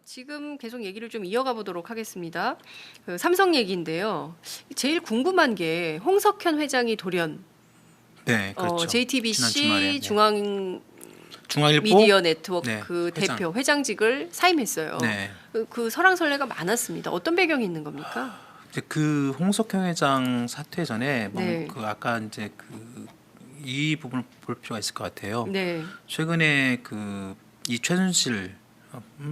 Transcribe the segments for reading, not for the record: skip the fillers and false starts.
지금 계속 얘기를 좀 이어가 보도록 하겠습니다. 그 삼성 얘기인데요. 제일 궁금한 게 홍석현 회장이 돌연 네, 그렇죠. 지난 JTBC 주말에, 네. 중앙미디어 중앙일보 네트워크 네, 대표 회장직을 사임했어요. 네. 그 설왕설래가 많았습니다. 어떤 배경이 있는 겁니까? 이제 그 홍석현 회장 사퇴 전에 네. 그 아까 이제 이 부분을 볼 필요가 있을 것 같아요. 네, 최근에 이 최순실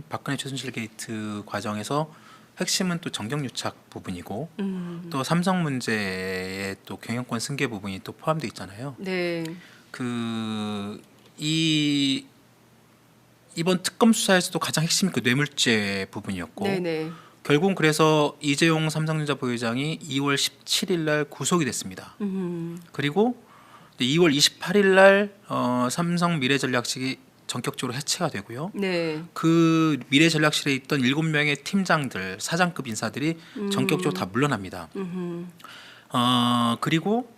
박근혜 최순실 게이트 과정에서 핵심은 또 정경유착 부분이고 또 삼성 문제의 또 경영권 승계 부분이 또 포함되어 있잖아요. 네, 이번 특검 수사에서도 가장 핵심이 그 뇌물죄 부분이었고 네, 네. 결국은 그래서 이재용 삼성전자 부회장이 2월 17일 날 구속이 됐습니다. 그리고 2월 28일 날 삼성 미래전략실이 전격적으로 해체가 되고요. 네. 그 미래전략실에 있던 7명의 팀장들, 사장급 인사들이 전격적으로 다 물러납니다. 그리고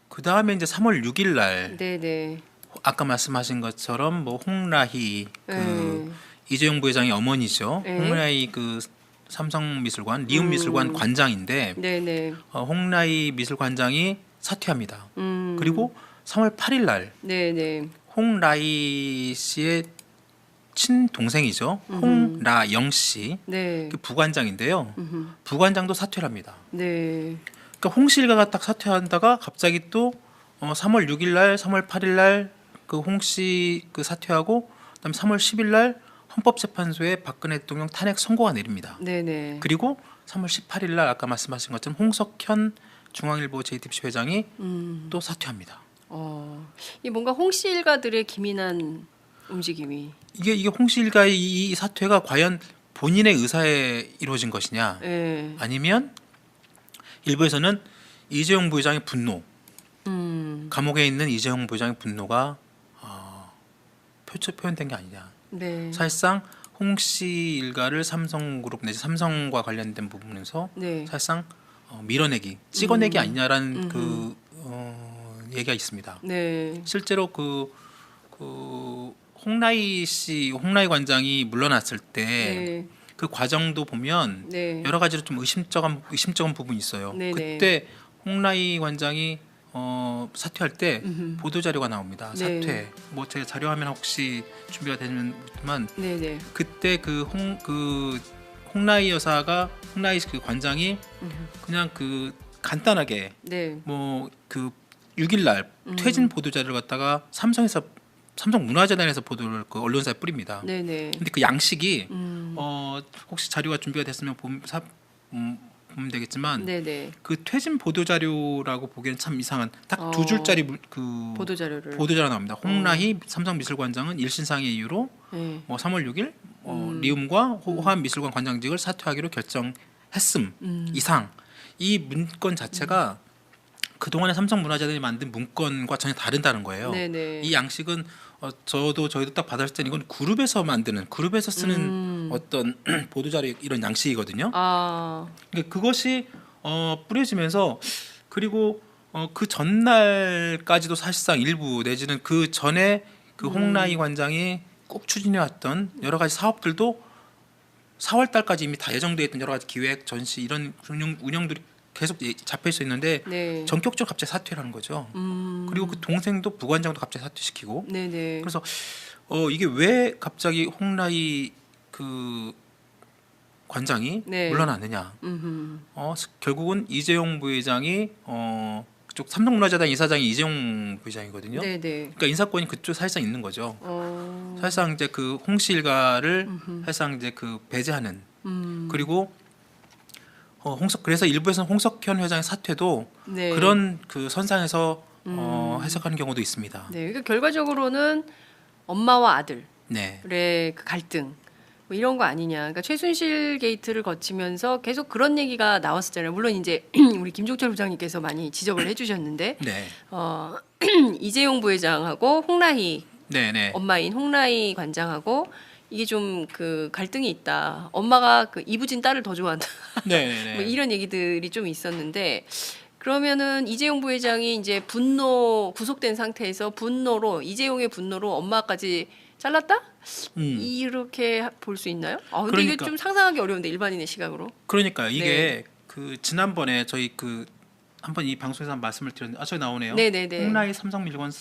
그 다음에 이제 3월 6일 날 네, 네. 아까 말씀하신 것처럼 뭐 홍라희 네. 이재용 부회장의 어머니죠. 네. 홍라희 삼성미술관 리움미술관 관장인데 네, 네. 홍라희 미술관장이 사퇴합니다. 그리고 3월 8일 날 네, 네. 홍라희 씨의 친동생이죠. 홍라영 씨, 네. 그 부관장인데요. 부관장도 사퇴를 합니다. 네. 그러니까 홍씨 일가가 딱 사퇴한다가 갑자기 또 3월 6일 날, 3월 8일 날 그 홍씨 사퇴하고 그다음에 3월 10일 날 헌법재판소에 박근혜 대통령 탄핵 선고가 내립니다. 네, 네. 그리고 3월 18일 날 아까 말씀하신 것처럼 홍석현 중앙일보 JTBC 회장이 또 사퇴합니다. 이 뭔가 홍씨 일가들의 기민한 움직임이. 이게 홍씨 일가의 이 사퇴가 과연 본인의 의사에 이루어진 것이냐, 네. 아니면 일부에서는 이재용 부회장의 분노, 감옥에 있는 이재용 부회장의 분노가 표현된 게 아니냐. 네. 사실상 홍씨 일가를 삼성그룹 내지 삼성과 관련된 부분에서 네. 사실상 밀어내기, 찍어내기 아니냐라는 얘기가 있습니다. 네. 실제로 홍라희 관장이 물러났을 때 그 네. 과정도 보면 네. 여러 가지로 좀 의심쩍은 부분이 있어요. 네네. 그때 홍라희 관장이 사퇴할 때 보도 자료가 나옵니다. 네. 사퇴. 뭐 제 자료 화면 혹시 준비가 되지만 네, 네. 그때 홍라희 여사가 홍라희 그 관장이 그냥 간단하게 네. 뭐 6일 날 퇴진 보도 자료를 갖다가 삼성 문화재단에서 보도를 언론사에 뿌립니다. 네, 네. 근데 그 양식이 혹시 자료가 준비가 됐으면 보면 되겠지만 네, 네. 그 퇴진 보도 자료라고 보기에는 참 이상한 딱 2줄짜리 보도 자료를. 보도 자료가 나옵니다. 홍라희 삼성미술관장은 일신상의 이유로 네. 3월 6일 리움과 호암미술관 관장직을 사퇴하기로 결정했음 이상. 이 문건 자체가 그동안에 삼성문화재단이 만든 문건과 전혀 다르다는 거예요. 네네. 이 양식은 저희도 딱 받았을 때는 이건 그룹에서 쓰는 어떤 보도자료 이런 양식이거든요. 그러니까 그것이 뿌려지면서 그리고 그 전날까지도 사실상 일부 내지는 그 전에 그 홍라희 관장이 꼭 추진해왔던 여러 가지 사업들도 4월 달까지 이미 다 예정되어 있던 여러 가지 기획, 전시 이런 운영들이 계속 잡혀 있어 있는데 네. 전격적으로 갑자기 사퇴를 하는 거죠. 그리고 그 동생도 부관장도 갑자기 사퇴시키고. 네네. 그래서 이게 왜 갑자기 홍라희 관장이 네. 물러났느냐. 결국은 이재용 부회장이 그쪽 삼성문화재단 이사장이 이재용 부회장이거든요. 네네. 그러니까 인사권이 그쪽 사실상 있는 거죠. 사실상 이제 그 홍씨 일가를 사실상 이제 배제하는 그리고 그래서 일부에서는 홍석현 회장의 사퇴도 네. 그런 선상에서 해석하는 경우도 있습니다. 네. 그러니까 결과적으로는 엄마와 아들의 네, 그 갈등 뭐 이런 거 아니냐. 그러니까 최순실 게이트를 거치면서 계속 그런 얘기가 나왔었잖아요. 물론 이제 우리 김종철 부장님께서 많이 지적을 해주셨는데 네, 이재용 부회장하고 홍라희 네, 네, 엄마인 홍라희 관장하고 이게 좀 갈등이 있다. 엄마가 이부진 딸을 더 좋아한다. 네, 네, 뭐 이런 얘기들이 좀 있었는데 그러면은 이재용 부회장이 이제 구속된 상태에서 이재용의 분노로 엄마까지 잘랐다? 이렇게 볼 수 있나요? 근데 그러니까. 이게 좀 상상하기 어려운데 일반인의 시각으로. 그러니까 이게 네. 그 지난번에 저희 그 한번 이 방송에서 한 말씀을 드렸는데 저기 나오네요. 네네네. 홍라이 삼성밀건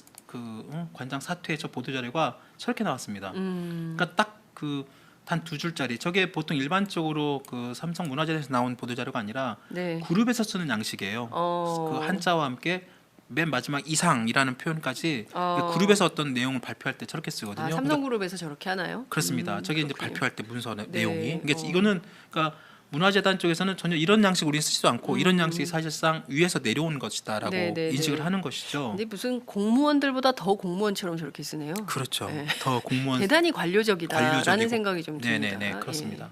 관장 사퇴 저 보도 자료가 저렇게 나왔습니다. 그러니까 딱 그 단 2줄짜리 저게 보통 일반적으로 그 삼성 문화재에서 나온 보도 자료가 아니라 네. 그룹에서 쓰는 양식이에요. 그 한자와 함께 맨 마지막 이상이라는 표현까지 그룹에서 어떤 내용을 발표할 때 저렇게 쓰거든요. 삼성그룹에서 저렇게 하나요? 그렇습니다. 저게 이제 그렇군요. 발표할 때 문서 네. 내용이. 그러니까 이거는 그러니까 문화재단 쪽에서는 전혀 이런 양식 우리는 쓰지도 않고 이런 양식이 사실상 위에서 내려온 것이다라고 네네네. 인식을 하는 것이죠. 근데 무슨 공무원들보다 더 공무원처럼 저렇게 쓰네요. 그렇죠. 네. 더 공무원 대단히 관료적이다라는 관료적이고. 생각이 좀 듭니다. 네네네 그렇습니다.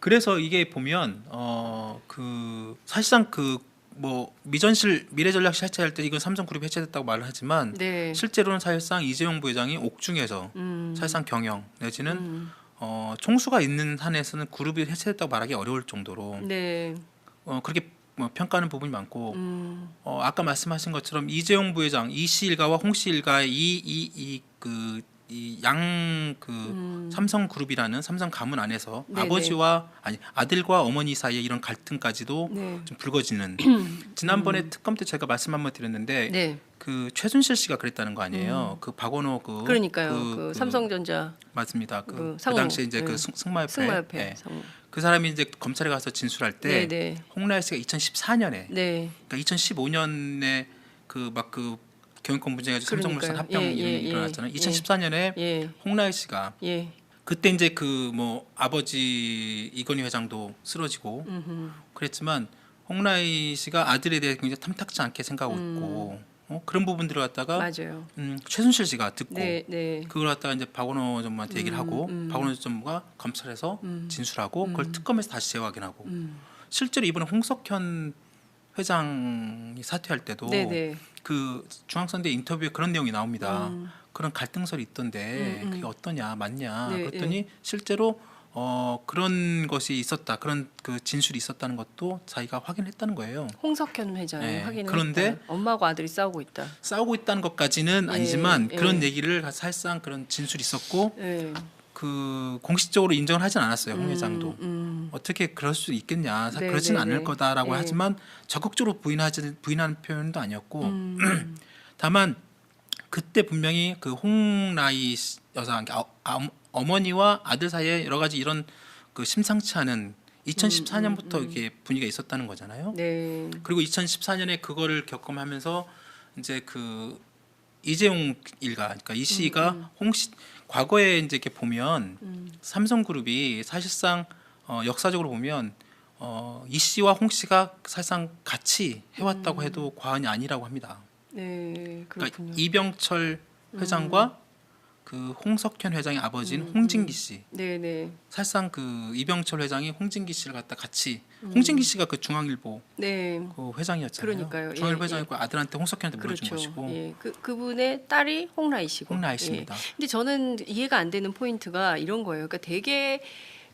그래서 이게 보면 그 사실상 그 뭐 미전실 미래전략실 해체할 때 이건 삼성그룹 해체됐다고 말을 하지만 네. 실제로는 사실상 이재용 부회장이 옥중에서 사실상 경영 내지는 총수가 있는 한에서는 그룹이 해체됐다고 말하기 어려울 정도로 네. 그렇게 뭐 평가하는 부분이 많고 아까 말씀하신 것처럼 이재용 부회장 이씨 일가와 홍씨 일가의 삼성그룹이라는 삼성 가문 안에서 네네. 아들과 어머니 사이에 이런 갈등까지도 네. 좀 불거지는 지난번에 특검 때 제가 말씀 한번 드렸는데 네. 그 최순실 씨가 그랬다는 거 아니에요. 그 박원호 그러니까요. 그 삼성전자 맞습니다. 그 그 상무. 당시에 이제 네. 그 승마협회 승마협회 예. 상무. 그 사람이 이제 검찰에 가서 진술할 때 네네. 홍라희 씨가 2014년에 네. 그러니까 2015년에 그 경영권 분쟁해서 삼성물산 그러니까요. 합병 예, 예, 일어났잖아요. 예. 2014년에 예. 홍라희 씨가 예. 그때 이제 그 뭐 아버지 이건희 회장도 쓰러지고 그랬지만 홍라희 씨가 아들에 대해 굉장히 탐탁지 않게 생각하고 있고 그런 부분들을 갖다가 맞아요. 최순실 씨가 듣고 네, 네. 그걸 갖다가 이제 박원호 전무한테 얘기를 하고 박원호 전무가 검찰에서 진술하고 그걸 특검에서 다시 재확인하고 실제로 이번에 홍석현 회장이 사퇴할 때도 네, 네. 그 중앙선대 인터뷰에 그런 내용이 나옵니다. 그런 갈등설이 있던데 그게 어떠냐 맞냐 네, 그랬더니 실제로 그런 것이 있었다 그런 그 진술이 있었다는 것도 자기가 확인했다는 거예요. 홍석현 회장이 네. 확인을 그런데 했다. 엄마하고 아들이 싸우고 있다. 싸우고 있다는 것까지는 예, 아니지만 예. 그런 얘기를 사실상 그런 진술이 있었고 네. 그 공식적으로 인정을 하진 않았어요. 홍 회장도 어떻게 그럴 수 있겠냐 네, 그렇지는 네, 않을 네. 거다라고 예. 하지만 적극적으로 부인하는 표현도 아니었고 다만 그때 분명히 그 홍라희 여사 어머니와 아들 사이에 여러 가지 이런 그 심상치 않은 2014년부터 이게 분위기가 있었다는 거잖아요. 네. 그리고 2014년에 그거를 겪음하면서 이제 그 이재용 일가, 그러니까 이 씨가 홍씨 과거에 이제 이렇게 보면 삼성그룹이 사실상 역사적으로 보면 이 씨와 홍 씨가 사실상 같이 해왔다고 해도 과언이 아니라고 합니다. 네. 그러니까 그렇군요. 이병철 회장과 그 홍석현 회장의 아버지인 홍진기 씨. 네, 네. 사실상 그 이병철 회장이 홍진기 씨를 갖다 같이 홍진기 씨가 그 중앙일보 네. 그 회장이었잖아요. 그러니까요. 중앙일보 예, 회장이고 아들한테 홍석현한테 물어준 그렇죠. 것이고 예. 그분의 딸이 홍라희 씨고. 홍라희 씨입니다. 예. 근데 저는 이해가 안 되는 포인트가 이런 거예요. 그러니까 되게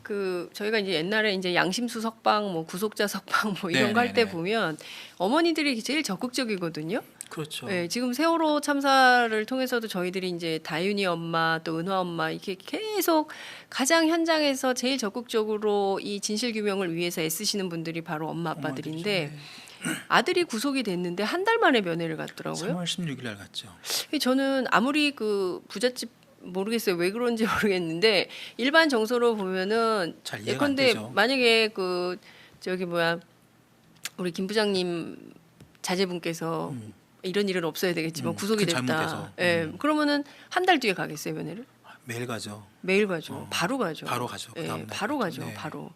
그 저희가 이제 옛날에 이제 양심수 석방, 뭐 구속자 석방 뭐 이런 거 할 때 네네네. 보면 어머니들이 제일 적극적이거든요. 그렇죠. 네, 지금 세월호 참사를 통해서도 저희들이 이제 다윤이 엄마 또 은화 엄마 이렇게 계속 가장 현장에서 제일 적극적으로 이 진실 규명을 위해서 애쓰시는 분들이 바로 엄마 아빠들인데 아들이 구속이 됐는데 한 달 만에 면회를 갔더라고요. 3월 16일 날 갔죠. 저는 아무리 그 부잣집 모르겠어요. 왜 그런지 모르겠는데 일반 정서로 보면은 잘 이해가 안 예컨대 되죠. 만약에 그 저기 뭐야 우리 김 부장님 자제분께서 이런 일은 없어야 되겠지만 구속이 그 됐다. 잘못해서. 예. 그러면은 한 달 뒤에 가겠어요 면회를? 매일 가죠. 매일 가죠. 바로 가죠. 바로 가죠. 그 예, 다음 날. 바로 가죠. 네. 바로.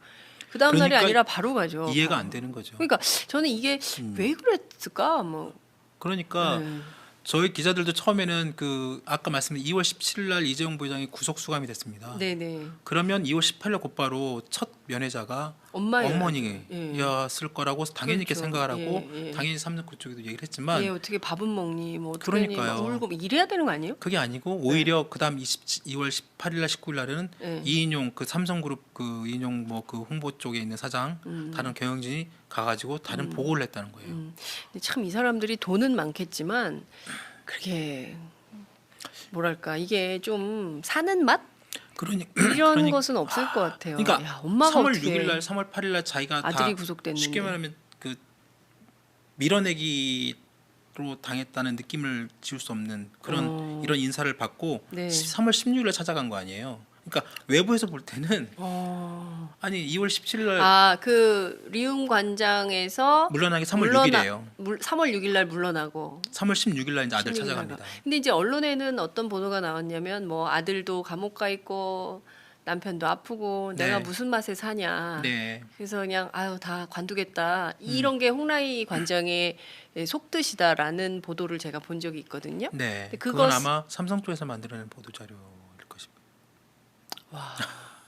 그 다음 날이 그러니까 아니라 바로 가죠. 이해가 바로. 안 되는 거죠. 그러니까 저는 이게 왜 그랬을까? 뭐. 그러니까 예. 저희 기자들도 처음에는 그 아까 말씀드린 2월 17일 날 이재용 부회장이 구속 수감이 됐습니다. 네네. 그러면 2월 18일 날 곧바로 첫 면회자가 엄마였을 어머니였을 거라고 당연히 이렇게 그렇죠. 생각을 하고 예, 예. 당연히 삼성그룹 쪽에도 얘기를 했지만 예, 어떻게 밥은 먹니? 뭐 어떻게 그러니까요. 하니? 막 울고 이래야 되는 거 아니에요? 그게 아니고 오히려 그다음 2월 18일 날 19일 날에는 네. 이인용 그 삼성그룹 그 이인용 뭐 그 홍보 쪽에 있는 사장 다른 경영진이 가가지고 다른 보고를 했다는 거예요. 근데 참 이 사람들이 돈은 많겠지만 그렇게 뭐랄까 이게 좀 사는 맛 그러니 것은 없을 것 같아요. 그러니까 야, 엄마가 3월 어떻게 6일 날, 3월 8일 날 자기가 아들이 다 구속됐는데. 쉽게 말하면 그 밀어내기로 당했다는 느낌을 지울 수 없는 그런 이런 인사를 받고 네. 3월 16일에 찾아간 거 아니에요. 그러니까 외부에서 볼 때는 아니 2월 17일 날 그 리움 관장에서 물러나기 3월 6일이에요. 3월 6일 날 물러나고 3월 16일 날 이제 아들 16일 날 찾아갑니다. 근데 이제 언론에는 어떤 보도가 나왔냐면 뭐 아들도 감옥 가 있고 남편도 아프고 네. 내가 무슨 맛에 사냐. 네. 그래서 그냥 아유 다 관두겠다. 이런 게 홍라희 관장의 속뜻이다라는 보도를 제가 본 적이 있거든요. 네. 근데 그건 아마 삼성 쪽에서 만들어낸 보도 자료일 것입니다. 와,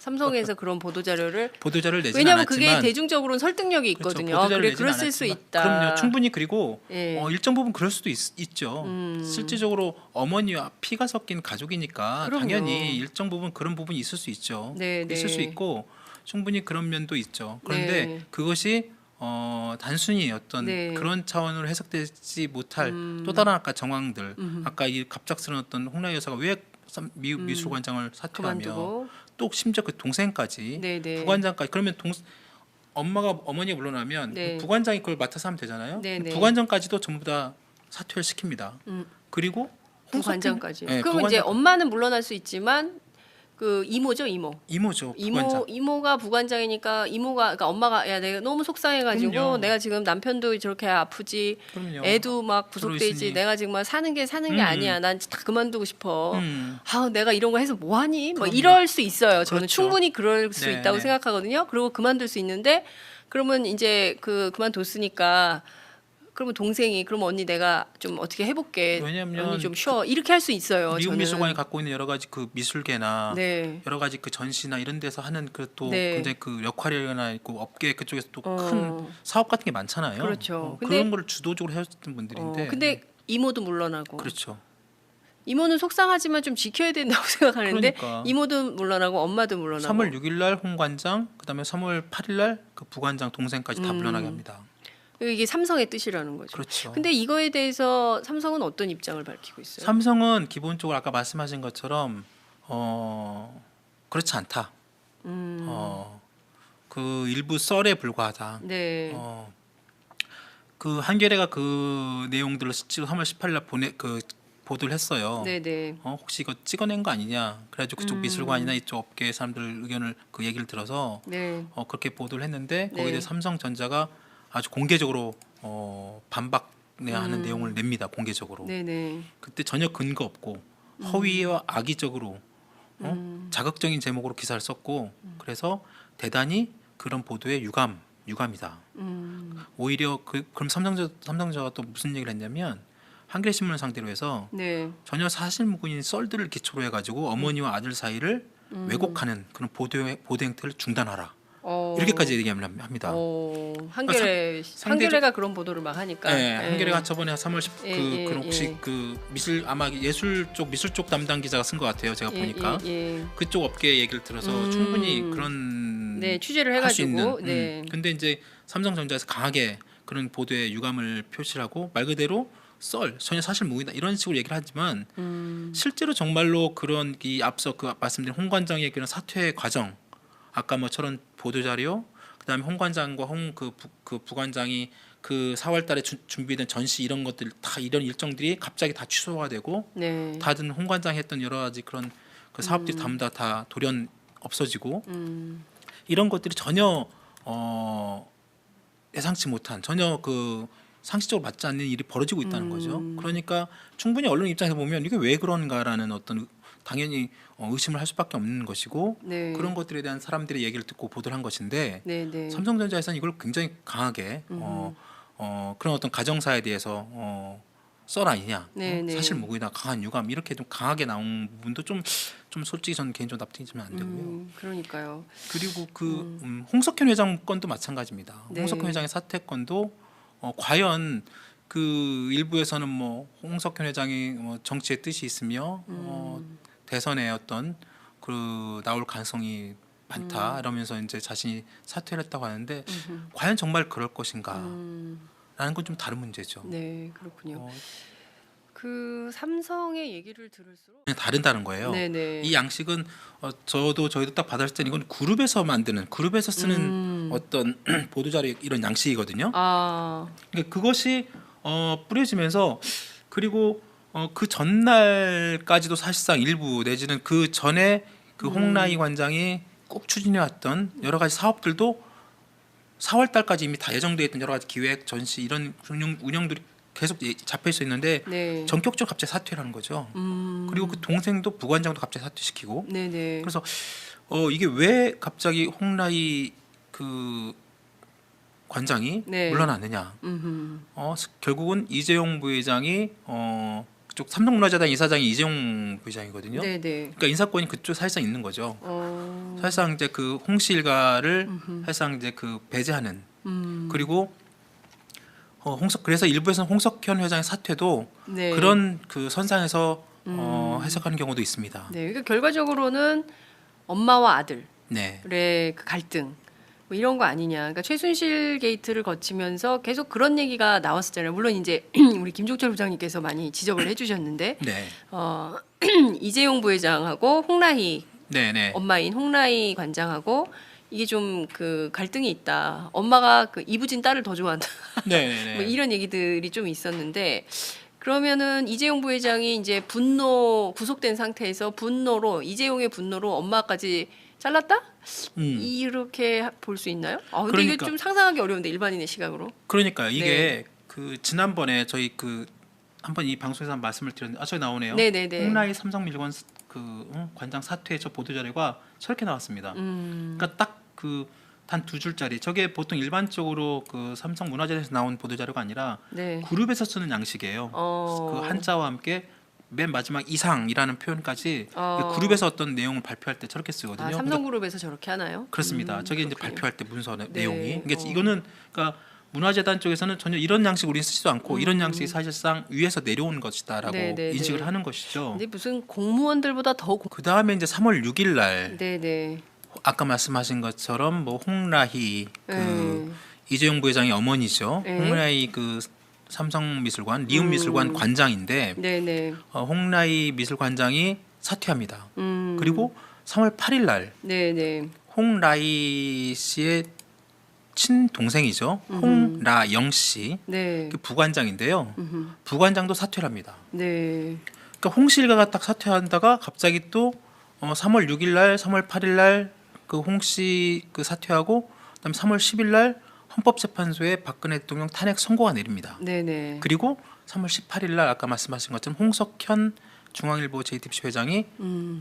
삼성에서 그런 보도 자료를 보도자를 내지는 왜냐하면 않았지만 그게 대중적으로는 설득력이 있거든요. 보도자를 그래 내지는 그랬을 수 않았지만, 있다. 그럼요. 충분히 그리고 예. 일정 부분 그럴 수도 있죠. 실질적으로 어머니와 피가 섞인 가족이니까 그럼요. 당연히 일정 부분 그런 부분이 있을 수 있죠. 네, 있을 네. 수 있고 충분히 그런 면도 있죠. 그런데 네. 그것이 단순히 어떤 네. 그런 차원으로 해석되지 못할 또 다른 아까 정황들, 아까 이 갑작스러운 어떤 홍라희 여사가 왜 미술관장을 사퇴하며 그만두고 또 심지어 그 동생까지 네, 네. 부관장까지 그러면 어머니가 물러나면 네. 부관장이 그걸 맡아서 하면 되잖아요. 네, 네. 부관장까지도 전부 다 사퇴를 시킵니다. 그리고 부관장까지. 네, 그러면 이제 엄마는 물러날 수 있지만 그 이모죠, 이모죠. 부관장. 이모가 부관장이니까 그러니까 엄마가 야 내가 너무 속상해가지고 그럼요. 내가 지금 남편도 저렇게 아프지, 그럼요. 애도 막 구속되지, 들어있으니. 내가 지금 막 사는 게 아니야. 난 다 그만두고 싶어. 내가 이런 거 해서 뭐 하니? 뭐 그럼요. 이럴 수 있어요. 저는 그렇죠. 충분히 그럴 수 네, 있다고 네. 생각하거든요. 그리고 그만둘 수 있는데 그러면 이제 그만뒀으니까. 그러면 동생이 그럼 언니 내가 좀 어떻게 해볼게. 왜냐면 언니 좀 쉬어. 이렇게 할 수 있어요. 미국 저는. 미술관이 갖고 있는 여러 가지 그 미술계나 네. 여러 가지 그 전시나 이런 데서 하는 그 또 네. 굉장히 그 역할이나 있고 업계 그쪽에서 또 큰 사업 같은 게 많잖아요. 그렇죠. 근데- 그런 거를 주도적으로 해줬던 분들인데. 근데 이모도 물러나고. 그렇죠. 이모는 속상하지만 좀 지켜야 된다고 생각하는데 그러니까. 이모도 물러나고 엄마도 물러나고. 3월 6일 날 홍관장, 그다음에 3월 8일 날 그 부관장 동생까지 다 물러나게 합니다. 이게 삼성의 뜻이라는 거죠. 그렇죠. 근데 이거에 대해서 삼성은 어떤 입장을 밝히고 있어요? 삼성은 기본적으로 아까 말씀하신 것처럼 그렇지 않다. 그 일부 썰에 불과하다. 네. 그 한겨레가 그 내용들을 실제로 3월 18일 날 보도를 했어요. 네네. 혹시 이거 찍어낸 거 아니냐? 그래가지고 그쪽 미술관이나 이쪽 업계 사람들 의견을 그 얘기를 들어서 네. 그렇게 보도를 했는데 거기에 네. 대해 삼성전자가 아주 공개적으로 반박하는 내용을 냅니다. 공개적으로. 네네. 그때 전혀 근거 없고 허위와 악의적으로 자극적인 제목으로 기사를 썼고 그래서 대단히 그런 보도에 유감이다. 오히려 그럼 삼성전자가 또 무슨 얘기를 했냐면 한겨레 신문을 상대로 해서 네. 전혀 사실무근인 썰들을 기초로 해가지고 어머니와 아들 사이를 왜곡하는 그런 보도 행태를 중단하라. 이렇게까지 얘기합니다. 한겨레가 그런 보도를 막 하니까. 네, 한겨레가 저번에 3월 10 예. 혹시 그 아마 미술 쪽 담당 기자가 쓴 것 같아요. 제가 보니까 그쪽 업계 얘기를 들어서 충분히 그런 네, 취재를 할 수 해가지고. 있는. 네. 근데 이제 삼성전자에서 강하게 그런 보도에 유감을 표시하고 말 그대로 전혀 사실 무근이다 이런 식으로 얘기를 하지만 실제로 정말로 그런 이 앞서 그 말씀드린 홍 관장의 그런 사퇴 과정 아까 뭐처럼 보도 자료 그다음에 홍 관장과 그 부관장이 그 4월달에 준비된 전시 이런 것들 다 이런 일정들이 갑자기 다 취소가 되고 네. 다른 홍 관장이 했던 여러 가지 그런 그 사업들이 전부 다 돌연 없어지고 이런 것들이 전혀 예상치 못한 전혀 그 상식적으로 맞지 않는 일이 벌어지고 있다는 거죠. 그러니까 충분히 언론 입장에서 보면 이게 왜 그런가라는 어떤 당연히 의심을 할 수밖에 없는 것이고 네. 그런 것들에 대한 사람들의 얘기를 듣고 보도를 한 것인데 네, 네. 삼성전자에서는 이걸 굉장히 강하게 그런 어떤 가정사에 대해서 썰 아니냐 네, 네. 사실 무근이다 강한 유감 이렇게 좀 강하게 나온 부분도 좀 솔직히 저는 개인적으로 납득이 좀 안 되고요. 그러니까요. 그리고 홍석현 회장 건도 마찬가지입니다. 네. 홍석현 회장의 사퇴 건도 과연 그 일부에서는 뭐 홍석현 회장이 정치의 뜻이 있으며 대선에 어떤 나올 가능성이 많다 이러면서 이제 자신이 사퇴를 했다고 하는데 과연 정말 그럴 것인가? 라는 건 좀 다른 문제죠. 네, 그렇군요. 그 삼성의 얘기를 들을수록 그냥 다른다는 거예요. 네네. 이 양식은 저희도 딱 받았을 때는 이건 그룹에서 만드는 그룹에서 쓰는 어떤 보도자료 이런 양식이거든요. 그러니까 그것이 뿌려지면서 그리고 그 전날까지도 사실상 일부 내지는 그 전에 그 홍라희 관장이 꼭 추진해왔던 여러 가지 사업들도 4월 달까지 이미 다 예정돼 있던 여러 가지 기획, 전시 이런 운영들이 계속 잡혀 있어 있는데 네. 전격적으로 갑자기 사퇴하는 거죠. 그리고 그 동생도 부관장도 갑자기 사퇴시키고. 네네. 그래서 이게 왜 갑자기 홍라희 그 관장이 네. 물러났느냐? 결국은 이재용 부회장이 그쪽 삼성문화재단 이사장이 이재용 부회장이거든요. 네네. 그러니까 인사권이 그쪽 사실상 있는 거죠. 사실상 이제 그 홍씨 일가를 사실상 이제 그 배제하는 그리고 그래서 일부에서는 홍석현 회장의 사퇴도 네. 그런 그 선상에서 해석하는 경우도 있습니다. 네. 그러니까 결과적으로는 엄마와 아들의 네. 그 갈등 뭐 이런 거 아니냐. 그러니까 최순실 게이트를 거치면서 계속 그런 얘기가 나왔었잖아요. 물론 이제 우리 김종철 부장님께서 많이 지적을 해주셨는데 네. 이재용 부회장하고 홍라희 네. 엄마인 홍라희 관장하고 이게 좀 그 갈등이 있다. 엄마가 그 이부진 딸을 더 좋아한다. 네. 뭐 이런 얘기들이 좀 있었는데 그러면은 이재용 부회장이 이제 구속된 상태에서 이재용의 분노로 엄마까지 잘랐다? 이렇게 볼 수 있나요? 근데 이게 그러니까. 좀 상상하기 어려운데 일반인의 시각으로. 그러니까 이게 네. 그 지난번에 저희 그 한번 이 방송에서 말씀을 드렸는데 저기 나오네요. 네네네. 홍라희 삼성물건 그 관장 사퇴 저 보도 자료가 저렇게 나왔습니다. 그러니까 딱 그 단 2줄짜리 저게 보통 일반적으로 그 삼성문화재단에서 나온 보도 자료가 아니라 네. 그룹에서 쓰는 양식이에요. 그 한자와 함께 맨 마지막 이상이라는 표현까지 그룹에서 어떤 내용을 발표할 때 저렇게 쓰거든요. 삼성그룹에서 저렇게 하나요? 그렇습니다. 저게 이제 그렇군요. 발표할 때 문서 네. 내용이. 그러니까 이거는 그러니까 문화재단 쪽에서는 전혀 이런 양식 우리는 쓰지도 않고 이런 양식이 사실상 위에서 내려온 것이다라고 네네네. 인식을 하는 것이죠. 근데 무슨 공무원들보다 더 그 다음에 이제 3월 6일 날 네네. 아까 말씀하신 것처럼 뭐 홍라희 그 이재용 부회장의 어머니죠. 네. 홍라희 그 삼성미술관 리움미술관 관장인데 네네. 홍라희 미술관장이 사퇴합니다. 그리고 3월 8일 날 네네. 홍라희 씨의 친동생이죠. 홍라영 씨 네. 그 부관장인데요. 부관장도 사퇴를 합니다. 네. 그러니까 홍씨 일가가 딱 사퇴한다가 갑자기 또 3월 6일 날, 3월 8일 날 그 홍씨 그 사퇴하고 그다음에 3월 10일 날 헌법재판소에 박근혜 대통령 탄핵 선고가 내립니다. 네네. 그리고 3월 18일 날 아까 말씀하신 것처럼 홍석현 중앙일보 JTBC 회장이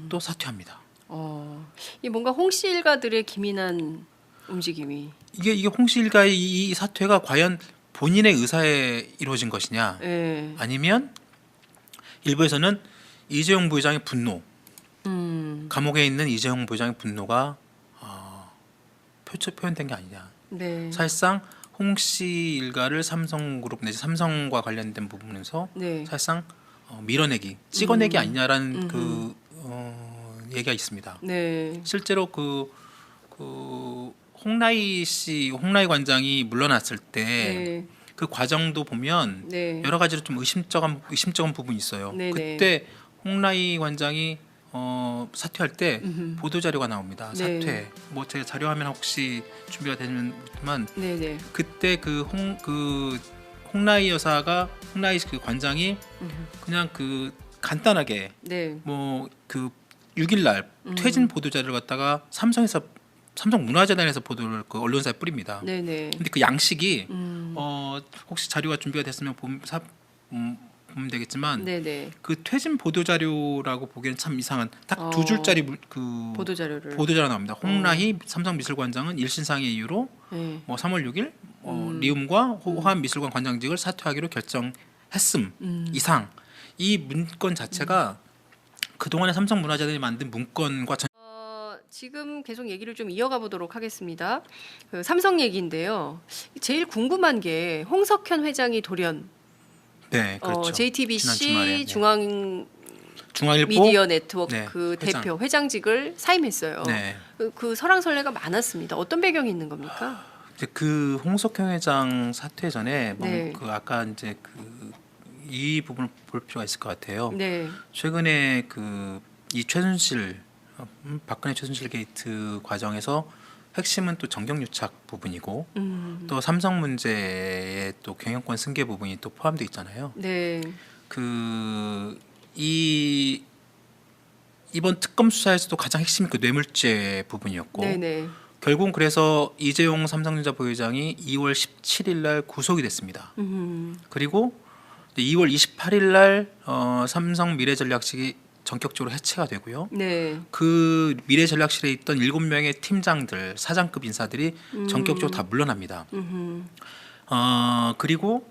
또 사퇴합니다. 이 뭔가 홍씨 일가들의 기민한 움직임이. 이게 홍씨 일가의 이 사퇴가 과연 본인의 의사에 이루어진 것이냐, 네. 아니면 일부에서는 이재용 부회장의 분노, 감옥에 있는 이재용 부회장의 분노가 표현된 게 아니냐. 네. 사실상 홍씨 일가를 삼성그룹 내지 삼성과 관련된 부분에서 네. 사실상 밀어내기, 찍어내기 아니냐라는 그 얘기가 있습니다. 네. 실제로 그 홍라희 관장이 물러났을 때 그 과정도 보면 네. 여러 가지로 좀 의심쩍은 부분이 있어요. 네네. 그때 홍라희 관장이 사퇴할 때 보도 자료가 나옵니다. 네. 사퇴. 뭐 제가 자료화면 혹시 준비가 되지만 네네. 그때 홍라희 그 관장이 그냥 그 간단하게 네. 뭐 그 6일 날 퇴진 보도 자료를 갖다가 삼성문화재단에서 보도를 그 언론사에 뿌립니다. 네네. 근데 그 양식이 혹시 자료가 준비가 됐으면 보면 되겠지만 네네. 그 퇴진 보도 자료라고 보기에는 참 이상한 딱 2줄짜리 그 보도 자료를. 보도 자료 나옵니다. 홍라희 삼성미술관장은 일신상의 이유로 네. 뭐 3월 6일 리움과 호암미술관 관장직을 사퇴하기로 결정했음 이상. 이 문건 자체가 그동안에 삼성문화재단이 만든 문건과 지금 계속 얘기를 좀 이어가 보도록 하겠습니다. 그 삼성 얘기인데요. 제일 궁금한 게 홍석현 회장이 돌연 네, 그렇죠. JTBC 지난 주말에, 네. 중앙일보 미디어 네트워크 네, 대표 회장직을 사임했어요. 네. 그 설왕설래가 많았습니다. 어떤 배경이 있는 겁니까? 이제 그 홍석현 회장 사퇴 전에 네. 그 아까 이제 그 이 부분을 볼 필요가 있을 것 같아요. 네. 최근에 이 최순실 박근혜 최순실 게이트 과정에서 핵심은 또 정경유착 부분이고 또 삼성 문제의 또 경영권 승계 부분이 또 포함되어 있잖아요. 네. 이번 특검 수사에서도 가장 핵심이 그 뇌물죄 부분이었고 네네. 결국은 그래서 이재용 삼성전자 부회장이 2월 17일 날 구속이 됐습니다. 그리고 2월 28일 날 삼성 미래전략실이 전격적으로 해체가 되고요. 네. 그 미래전략실에 있던 7명의 팀장들, 사장급 인사들이 전격적으로 다 물러납니다. 그리고